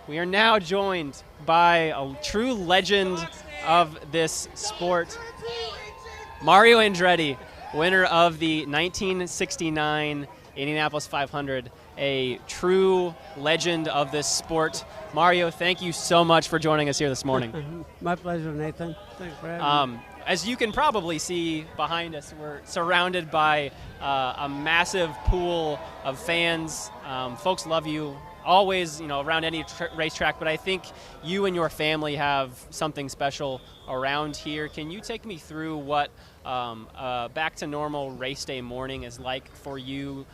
We are now joined by a true legend of this sport, Mario Andretti, winner of the 1969 Indianapolis 500, a true legend of this sport. Mario, thank you so much for joining us here this morning. My pleasure, Nathan. Thanks for having me. As you can probably see behind us, we're surrounded by a massive pool of fans. Folks love you always, around any racetrack, but I think you and your family have something special around here. Can you take me through what back to normal race day morning is like for you,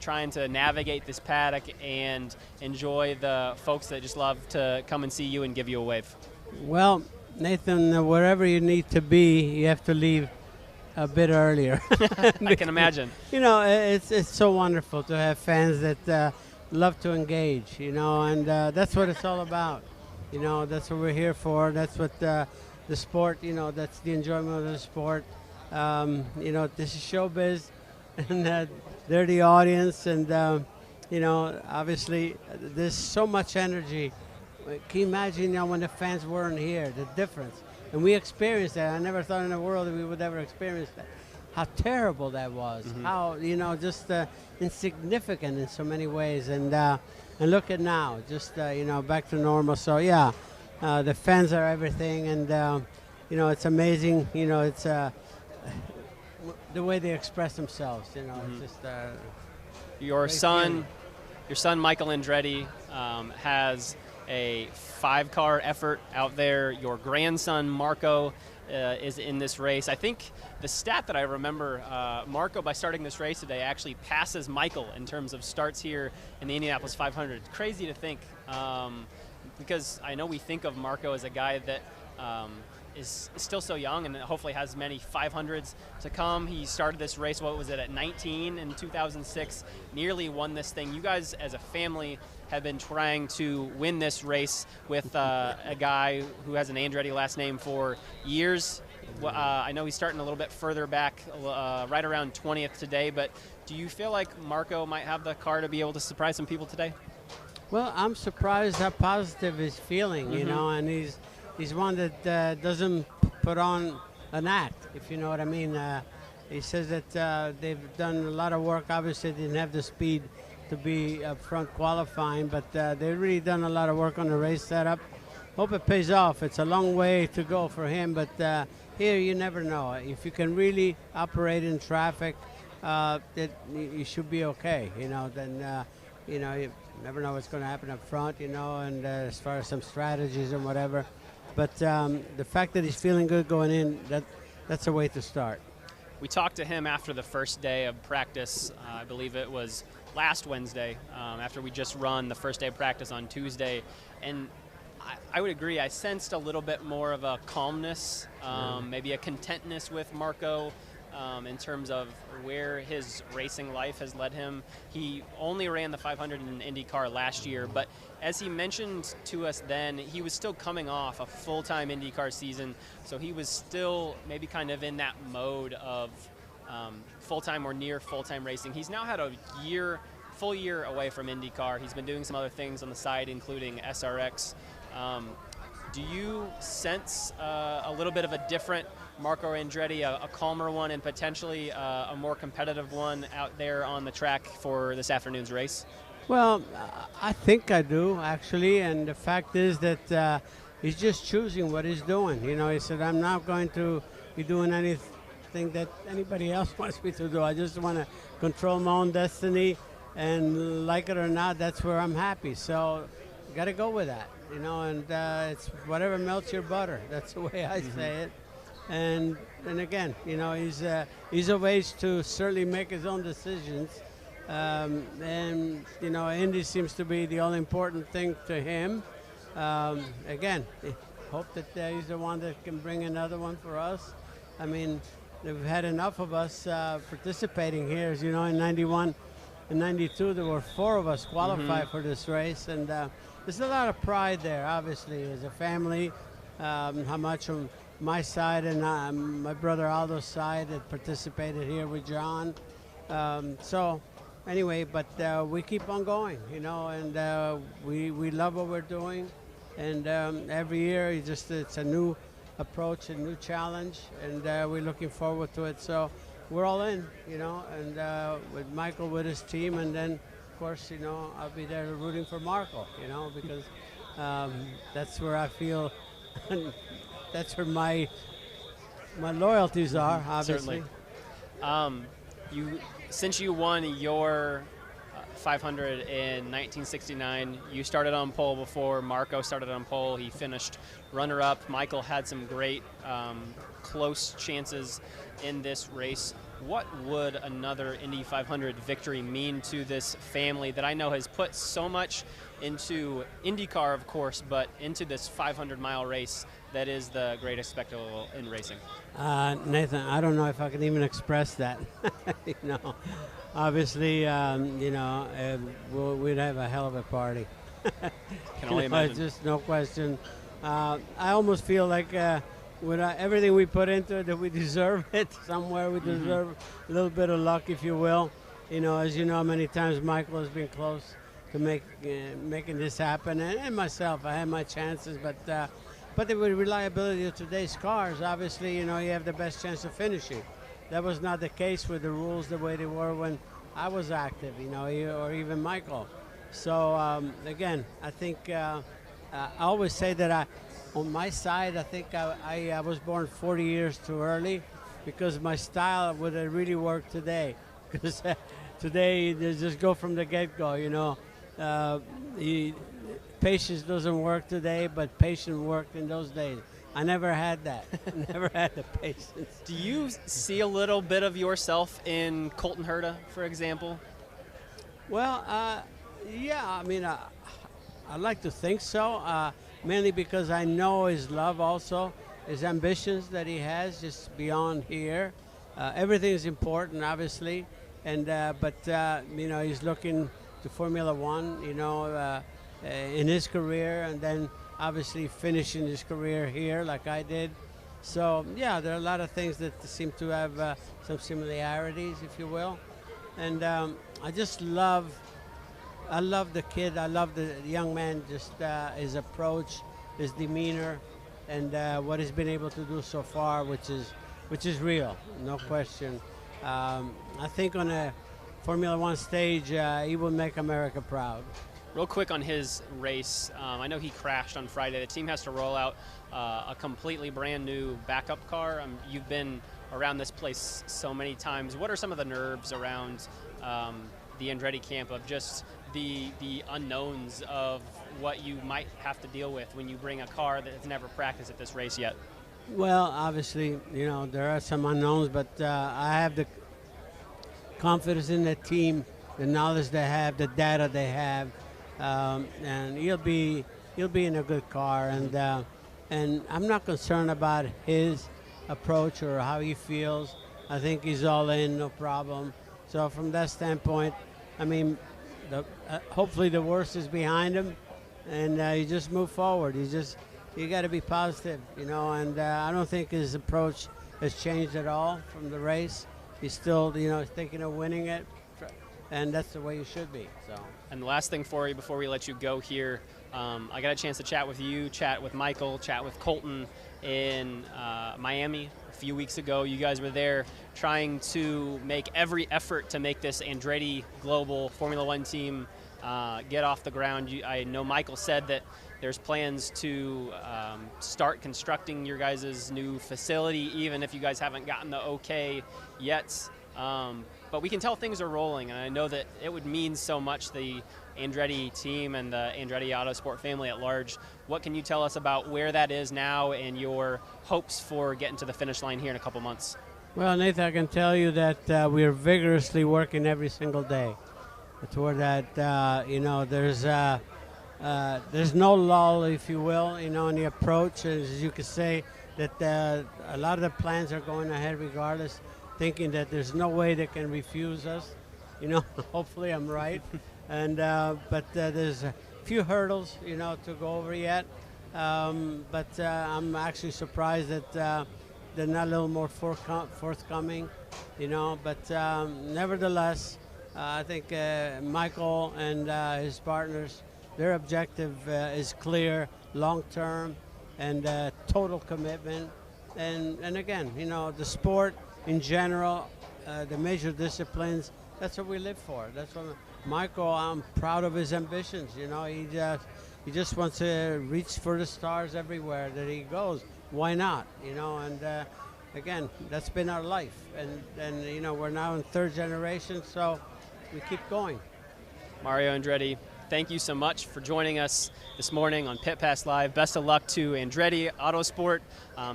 trying to navigate this paddock and enjoy the folks that just love to come and see you and give you a wave? Well, Nathan, wherever you need to be, you have to leave a bit earlier. I can imagine. It's so wonderful to have fans that love to engage, and that's what it's all about. That's what we're here for. That's what the sport, that's the enjoyment of the sport. This is showbiz, and they're the audience, and, obviously there's so much energy. Can you imagine when the fans weren't here, the difference? And we experienced that. I never thought in the world that we would ever experience that. How terrible that was. Mm-hmm. How, just insignificant in so many ways. And look at now, just, back to normal. So, yeah, the fans are everything. And, it's amazing. It's the way they express themselves. Mm-hmm. It's just your son Michael Andretti has a 5-car effort out there. Your grandson Marco is in this race. I think the stat that I remember, Marco, by starting this race today, actually passes Michael in terms of starts here in the Indianapolis 500. Crazy to think, because I know we think of Marco as a guy that is still so young and hopefully has many 500s to come. He started this race, what was it, at 19 in 2006, nearly won this thing. You guys as a family have been trying to win this race with a guy who has an Andretti last name for years. I know he's starting a little bit further back, right around 20th today, but do you feel like Marco might have the car to be able to surprise some people today? Well, I'm surprised how positive he's feeling, Mm-hmm. And he's one that doesn't put on an act, if you know what I mean. He says that they've done a lot of work. Obviously, they didn't have the speed to be up front qualifying, but they've really done a lot of work on the race setup. Hope it pays off. It's a long way to go for him, but here you never know. If you can really operate in traffic, that you should be okay. Then you never know what's going to happen up front. And as far as some strategies and whatever. But the fact that he's feeling good going in, that's a way to start. We talked to him after the first day of practice. I believe it was last Wednesday, after we just run the first day of practice on Tuesday. And I would agree, I sensed a little bit more of a calmness, maybe a contentness with Marco in terms of where his racing life has led him. He only ran the 500 in an IndyCar last year, but as he mentioned to us then, he was still coming off a full-time IndyCar season, so he was still maybe kind of in that mode of full-time or near full-time racing. He's now had a full year away from IndyCar. He's been doing some other things on the side, including SRX. Do you sense a little bit of a different Marco Andretti, a calmer one, and potentially a more competitive one out there on the track for this afternoon's race? Well, I think I do, actually, and the fact is that he's just choosing what he's doing. He said, I'm not going to be doing anything that anybody else wants me to do. I just want to control my own destiny, and like it or not, that's where I'm happy. So you got to go with that, and it's whatever melts your butter. That's the way I say it. And again, he's of age to certainly make his own decisions. And Indy seems to be the all important thing to him. Again, hope that he's the one that can bring another one for us. I mean, they've had enough of us participating here. As you know, in 91 and 92, there were 4 of us qualified for this race. And there's a lot of pride there, obviously, as a family. How much on my side and my brother Aldo's side that participated here with John. So anyway, but we keep on going, and we love what we're doing, and every year it's a new approach, a new challenge, and we're looking forward to it. So we're all in, and with Michael with his team, and then of course, I'll be there rooting for Marco, because that's where I feel, that's where my loyalties are, obviously. Certainly. Since you won your 500 in 1969, you started on pole before Marco started on pole. He finished runner-up. Michael had some great close chances in this race. What would another Indy 500 victory mean to this family that I know has put so much into IndyCar, of course, but into this 500-mile race that is the greatest spectacle in racing? Nathan, I don't know if I can even express that. Obviously, we'd have a hell of a party. Can only imagine. Just no question. I almost feel like with everything we put into it, that we deserve it somewhere. We deserve a little bit of luck, if you will. As you know, many times Michael has been close to making this happen, and myself, I had my chances, but the reliability of today's cars, obviously, you have the best chance of finishing. That was not the case with the rules the way they were when I was active, or even Michael. So again, I think I always say that on my side, I think I was born 40 years too early, because my style would have really worked today. Because today, they just go from the get-go, patience doesn't work today, but patience worked in those days. I never had that. Never had the patience. Do you see a little bit of yourself in Colton Herta, for example? Well, yeah, I mean, I like to think so, mainly because I know his love also, his ambitions that he has just beyond here. Everything is important, obviously, and but he's looking to Formula One, in his career, and then obviously finishing his career here like I did. So yeah, there are a lot of things that seem to have some similarities, if you will, and I just love the kid. I love the young man, just his approach, his demeanor, and what he's been able to do so far, which is real, no question. I think on a Formula One stage, he will make America proud. Real quick on his race, I know he crashed on Friday. The team has to roll out a completely brand new backup car. You've been around this place so many times. What are some of the nerves around the Andretti camp of just the unknowns of what you might have to deal with when you bring a car that has never practiced at this race yet? Well, obviously, there are some unknowns, but I have the confidence in the team, the knowledge they have, the data they have. And he'll be in a good car, and I'm not concerned about his approach or how he feels. I think he's all in, no problem. So from that standpoint, I mean, hopefully the worst is behind him, and you just move forward. You got to be positive, and I don't think his approach has changed at all from the race. He's still, thinking of winning it. And that's the way you should be. So. And the last thing for you before we let you go here, I got a chance to chat with you, chat with Michael, chat with Colton in Miami a few weeks ago. You guys were there trying to make every effort to make this Andretti Global Formula One team get off the ground. I know Michael said that there's plans to start constructing your guys' new facility, even if you guys haven't gotten the okay yet. But we can tell things are rolling, and I know that it would mean so much, the Andretti team and the Andretti Autosport family at large. What can you tell us about where that is now and your hopes for getting to the finish line here in a couple months? Well, Nathan, I can tell you that we are vigorously working every single day toward that. There's no lull, if you will, in the approach. As you could say, that a lot of the plans are going ahead regardless, thinking that there's no way they can refuse us. Hopefully I'm right. And but there's a few hurdles, to go over yet. But I'm actually surprised that they're not a little more forthcoming, But nevertheless, I think Michael and his partners, their objective is clear, long-term, and total commitment. And again, you know, the sport in general, the major disciplines, that's what we live for. That's what Michael, I'm proud of his ambitions. You know, he just wants to reach for the stars everywhere that he goes. Why not? You know, and again, that's been our life. And you know, we're now in third generation, so we keep going. Mario Andretti, thank you so much for joining us this morning on Pit Pass Live. Best of luck to Andretti Autosport,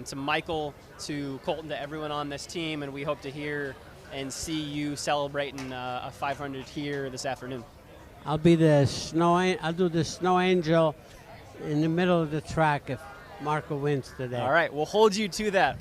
to Michael, to Colton, to everyone on this team, and we hope to hear and see you celebrating a 500 here this afternoon. I'll do the snow angel in the middle of the track if Marco wins today. All right, we'll hold you to that.